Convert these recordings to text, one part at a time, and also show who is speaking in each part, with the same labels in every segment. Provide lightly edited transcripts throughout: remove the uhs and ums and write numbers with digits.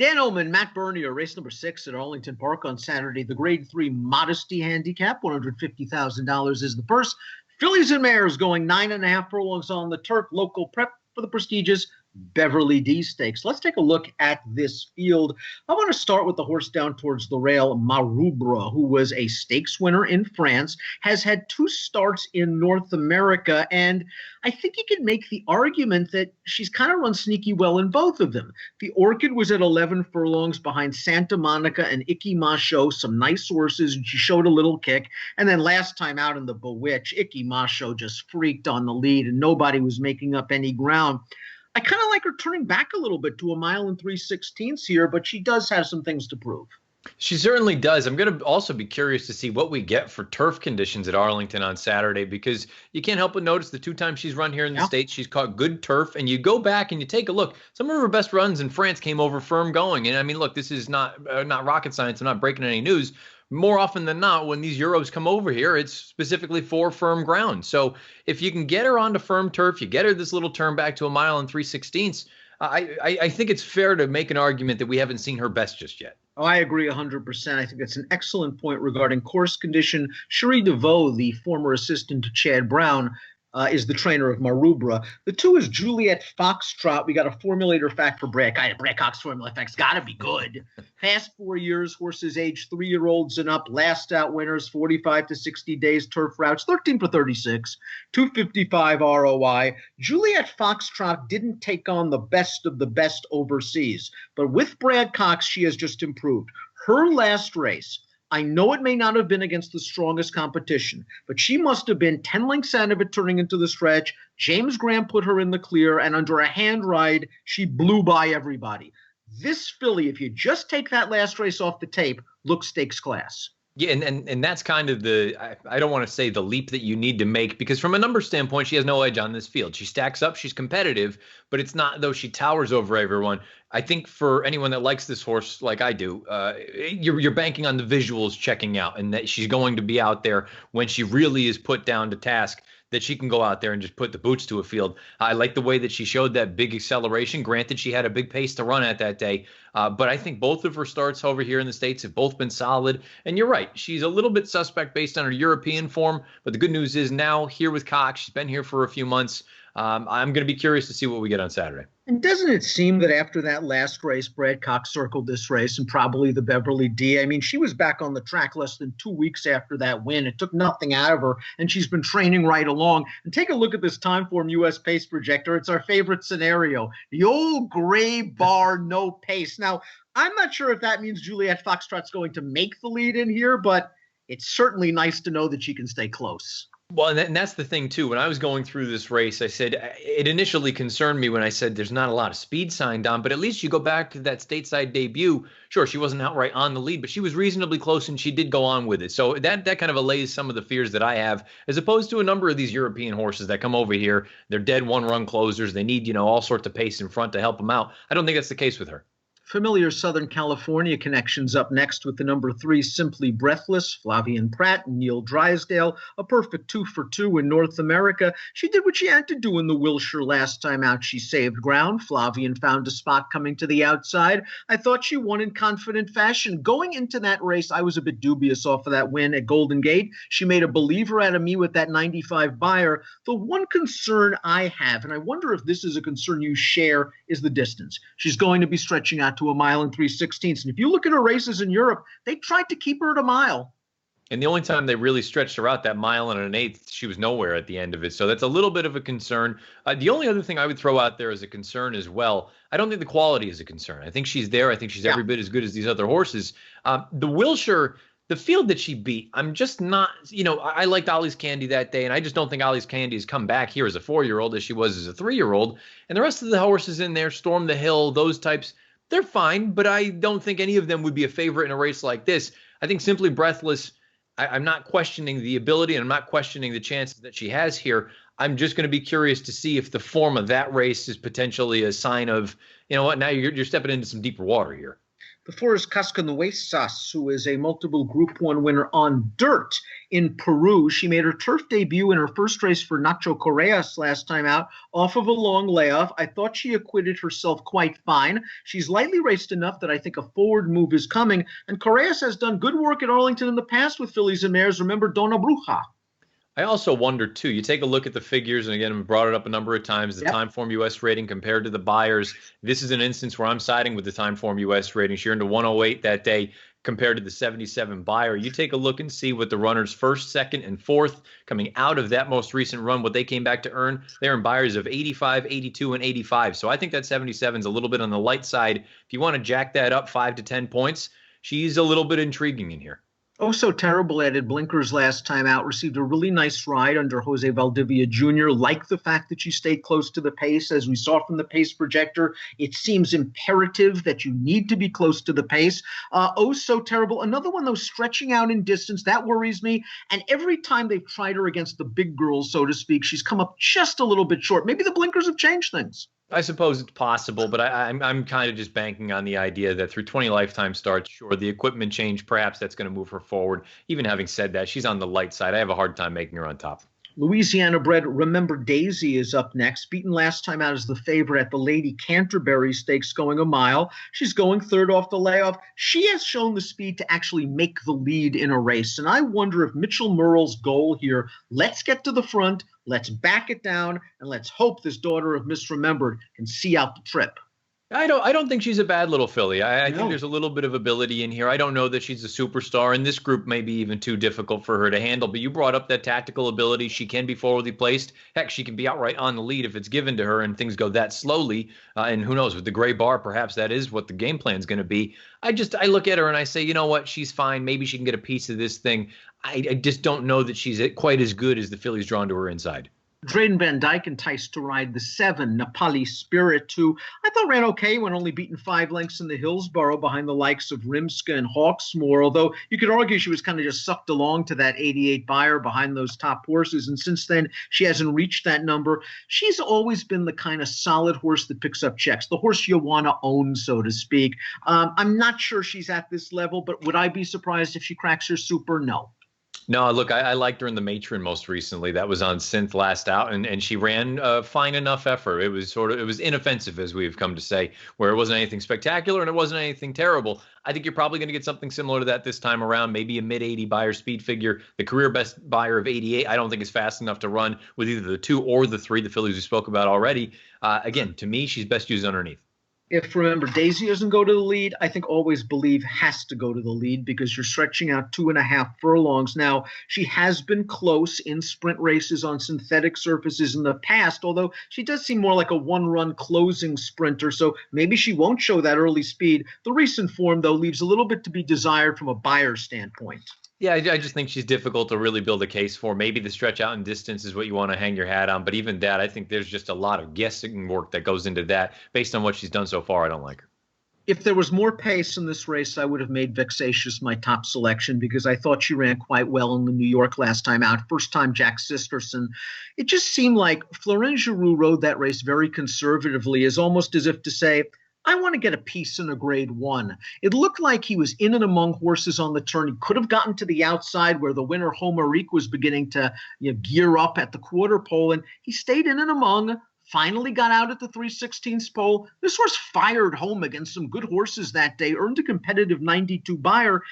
Speaker 1: Dan Illman, Matt Bernier, race number 6 at Arlington Park on Saturday. The Grade 3 Modesty Handicap, $150,000 is the purse. Fillies and Mares going 9.5 furlongs on the turf. Local prep for the prestigious Beverly D Stakes. Let's take a look at this field. I want to start with the horse down towards the rail, Maroubra, who was a stakes winner in France, has had 2 starts in North America, and I think you can make the argument that she's kind of run sneaky well in both of them. The Orchid was at 11 furlongs behind Santa Monica and Icky Macho, some nice horses, and she showed a little kick. And then last time out in the Bewitch, Icky Macho just freaked on the lead, and nobody was making up any ground. I kind of like her turning back a little bit to 1 mile 3/16 here, but she does have some things to prove.
Speaker 2: She certainly does. I'm going to also be curious to see what we get for turf conditions at Arlington on Saturday, because you can't help but notice the 2 times she's run here in the States, she's caught good turf. And you go back and you take a look. Some of her best runs in France came over firm going. And I mean, look, this is not rocket science. I'm not breaking any news. More often than not, when these Euros come over here, it's specifically for firm ground. So if you can get her onto firm turf, you get her this little turn back to 1 mile 3/16. I think it's fair to make an argument that we haven't seen her best just yet.
Speaker 1: Oh, I agree 100%. I think that's an excellent point regarding course condition. Cherie DeVoe, the former assistant to Chad Brown, is the trainer of Maroubra. The 2 is Juliet Foxtrot. We got a formulator fact for Brad. Brad Cox formula fact's got to be good. Past 4 years, horses age 3-year-olds and up. Last out winners, 45 to 60 days turf routes, 13 for 36, 255 ROI. Juliet Foxtrot didn't take on the best of the best overseas, but with Brad Cox, she has just improved. Her last race, I know it may not have been against the strongest competition, but she must have been 10 lengths out of it turning into the stretch. James Graham put her in the clear, and under a hand ride, she blew by everybody. This filly, if you just take that last race off the tape, looks stakes class.
Speaker 2: Yeah, and that's kind of I don't want to say the leap that you need to make, because from a number standpoint, she has no edge on this field. She stacks up, she's competitive, but it's not though she towers over everyone. I think for anyone that likes this horse like I do, you're banking on the visuals checking out, and that she's going to be out there when she really is put down to task, that she can go out there and just put the boots to a field. I like the way that she showed that big acceleration. Granted, she had a big pace to run at that day, but I think both of her starts over here in the States have both been solid. And you're right, she's a little bit suspect based on her European form, but the good news is now here with Cox, she's been here for a few months. I'm going to be curious to see what we get on Saturday.
Speaker 1: And doesn't it seem that after that last race, Brad Cox circled this race and probably the Beverly D? I mean, she was back on the track less than 2 weeks after that win. It took nothing out of her, and she's been training right along. And take a look at this Timeform U.S. pace projector. It's our favorite scenario. The old gray bar, no pace. Now, I'm not sure if that means Juliet Foxtrot's going to make the lead in here, but it's certainly nice to know that she can stay close.
Speaker 2: Well, and that's the thing, too. When I was going through this race, I said it initially concerned me when I said there's not a lot of speed signed on, but at least you go back to that stateside debut. Sure, she wasn't outright on the lead, but she was reasonably close and she did go on with it. So that kind of allays some of the fears that I have, as opposed to a number of these European horses that come over here. They're dead one-run closers. They need, all sorts of pace in front to help them out. I don't think that's the case with her.
Speaker 1: Familiar Southern California connections up next with the number 3, Simply Breathless, Flavian Pratt and Neil Drysdale, a perfect 2 for 2 in North America. She did what she had to do in the Wilshire last time out. She saved ground. Flavian found a spot coming to the outside. I thought she won in confident fashion. Going into that race, I was a bit dubious off of that win at Golden Gate. She made a believer out of me with that 95 buyer. The one concern I have, and I wonder if this is a concern you share, is the distance. She's going to be stretching out to 1 mile 3/16. And if you look at her races in Europe, they tried to keep her at 1 mile.
Speaker 2: And the only time they really stretched her out, that 1 1/8, she was nowhere at the end of it. So that's a little bit of a concern. The only other thing I would throw out there as a concern as well, I don't think the quality is a concern. I think she's there. I think she's every bit as good as these other horses. The Wilshire, the field that she beat, I'm just not, I liked Ollie's Candy that day, and I just don't think Ollie's Candy has come back here as a 4-year-old as she was as a 3-year-old. And the rest of the horses in there, Storm the Hill, those types, they're fine, but I don't think any of them would be a favorite in a race like this. I think Simply Breathless, I'm not questioning the ability, and I'm not questioning the chances that she has here. I'm just going to be curious to see if the form of that race is potentially a sign of, now you're stepping into some deeper water here.
Speaker 1: The four is Cascanueces, who is a multiple Group 1 winner on dirt in Peru. She made her turf debut in her first race for Nacho Correas last time out off of a long layoff. I thought she acquitted herself quite fine. She's lightly raced enough that I think a forward move is coming. And Correas has done good work at Arlington in the past with fillies and mares. Remember Dona Bruja.
Speaker 2: I also wonder, too, you take a look at the figures, and again, we brought it up a number of times, the
Speaker 1: Yep.
Speaker 2: Timeform US rating compared to the buyers. This is an instance where I'm siding with the Timeform US rating. She earned a 108 that day compared to the 77 buyer. You take a look and see what the runners first, second, and fourth coming out of that most recent run, what they came back to earn. They earned buyers of 85, 82, and 85. So I think that 77 is a little bit on the light side. If you want to jack that up 5 to 10 points, she's a little bit intriguing in here.
Speaker 1: Oh, so terrible added blinkers last time out, received a really nice ride under Jose Valdivia Jr. Like the fact that she stayed close to the pace. As we saw from the pace projector, it seems imperative that you need to be close to the pace. Oh, so terrible. Another one, though, stretching out in distance. That worries me. And every time they've tried her against the big girls, so to speak, she's come up just a little bit short. Maybe the blinkers have changed things.
Speaker 2: I suppose it's possible, but I'm kind of just banking on the idea that through 20 lifetime starts, sure, the equipment change, perhaps that's going to move her forward. Even having said that, she's on the light side. I have a hard time making her on top.
Speaker 1: Louisiana bred Remember Daisy is up next. Beaten last time out as the favorite at the Lady Canterbury Stakes going a mile. She's going third off the layoff. She has shown the speed to actually make the lead in a race. And I wonder if Mitchell Murrell's goal here, let's get to the front, let's back it down, and let's hope this daughter of Misremembered can see out the trip.
Speaker 2: I don't think she's a bad little filly. I
Speaker 1: No.
Speaker 2: think there's a little bit of ability in here. I don't know that she's a superstar, and this group may be even too difficult for her to handle. But you brought up that tactical ability. She can be forwardly placed. Heck, she can be outright on the lead if it's given to her and things go that slowly. And who knows, with the gray bar, perhaps that is what the game plan is going to be. I look at her and I say, you know what, she's fine. Maybe she can get a piece of this thing. I just don't know that she's quite as good as the fillies drawn to her inside.
Speaker 1: Drayden Van Dyke enticed to ride the 7, Nepali Spirit, who I thought ran okay when only beaten 5 lengths in the Hillsborough behind the likes of Rimska and Hawksmoor, although you could argue she was kind of just sucked along to that 88 buyer behind those top horses, and since then she hasn't reached that number. She's always been the kind of solid horse that picks up checks, the horse you want to own, so to speak. I'm not sure she's at this level, but would I be surprised if she cracks her super? No.
Speaker 2: No, look, I liked her in the Matron most recently. That was on Synth last out, and she ran a fine enough effort. It was inoffensive, as we've come to say, where it wasn't anything spectacular and it wasn't anything terrible. I think you're probably going to get something similar to that this time around, maybe a mid-80 buyer speed figure. The career best buyer of 88, I don't think is fast enough to run with either the 2 or the 3, the fillies we spoke about already. Again, to me, she's best used underneath.
Speaker 1: If Remember Daisy doesn't go to the lead, I think Always Believe has to go to the lead because you're stretching out 2.5 furlongs. Now, she has been close in sprint races on synthetic surfaces in the past, although she does seem more like a one-run closing sprinter, so maybe she won't show that early speed. The recent form, though, leaves a little bit to be desired from a buyer standpoint.
Speaker 2: Yeah, I just think she's difficult to really build a case for. Maybe the stretch out in distance is what you want to hang your hat on. But even that, I think there's just a lot of guessing work that goes into that. Based on what she's done so far, I don't like her.
Speaker 1: If there was more pace in this race, I would have made Vexatious my top selection because I thought she ran quite well in the New York last time out. First time Jack Sisterson. It just seemed like Florent Giroux rode that race very conservatively, as almost as if to say, I want to get a piece in a grade 1. It looked like he was in and among horses on the turn. He could have gotten to the outside where the winner, Homerique, was beginning to gear up at the quarter pole, and he stayed in and among, finally got out at the 3/16 pole. This horse fired home against some good horses that day, earned a competitive 92 buyer.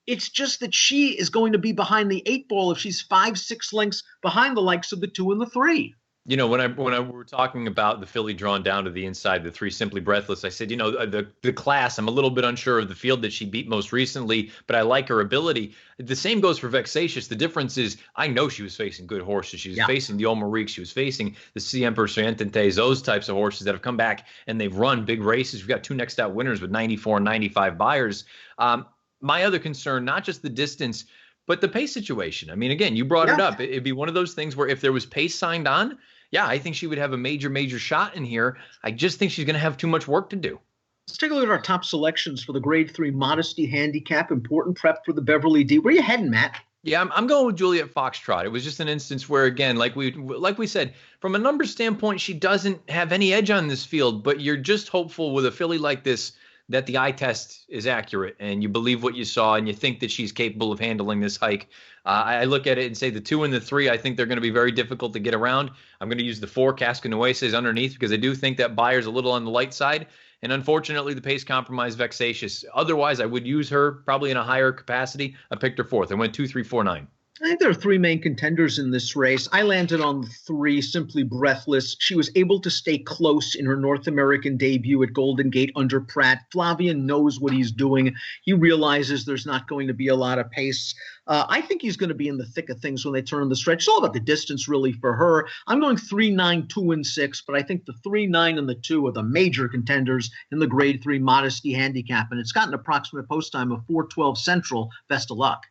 Speaker 1: It's just that she is going to be behind the 8 ball if she's 5-6 lengths behind the likes of the 2 and the 3.
Speaker 2: You know, when we were talking about the filly drawn down to the inside, the 3 Simply Breathless, I said, the class, I'm a little bit unsure of the field that she beat most recently, but I like her ability. The same goes for Vexatious. The difference is I know she was facing good horses. She was facing the Omarique. She was facing the Siempre Sorrententes, those types of horses that have come back and they've run big races. We've got 2 next out winners with 94 and 95 buyers. My other concern, not just the distance, but the pace situation. I mean, again, you brought it up. It'd be one of those things where if there was pace signed on, yeah, I think she would have a major shot in here. I just think she's going to have too much work to do.
Speaker 1: Let's take a look at our top selections for the Grade 3 Modesty Handicap. Important prep for the Beverly D. Where are you heading, Matt?
Speaker 2: Yeah, I'm going with Juliet Foxtrot. It was just an instance where, again, like we said, from a numbers standpoint, she doesn't have any edge on this field, but you're just hopeful with a filly like this that the eye test is accurate and you believe what you saw and you think that she's capable of handling this hike. I look at it and say the 2 and the 3, I think they're going to be very difficult to get around. I'm going to use the 4, Cascanueces, underneath, because I do think that Beyer's a little on the light side. And unfortunately, the pace compromise, Vexatious. Otherwise, I would use her probably in a higher capacity. I picked her 4th. I went 2, 3, 4, 9.
Speaker 1: I think there are 3 main contenders in this race. I landed on 3, Simply Breathless. She was able to stay close in her North American debut at Golden Gate under Pratt. Flavien knows what he's doing. He realizes there's not going to be a lot of pace. I think he's going to be in the thick of things when they turn the stretch. It's all about the distance, really, for her. I'm going 3, 9, 2, and 6, but I think the 3, 9, and the 2 are the major contenders in the Grade 3 Modesty Handicap, and it's got an approximate post time of 4:12 Central. Best of luck.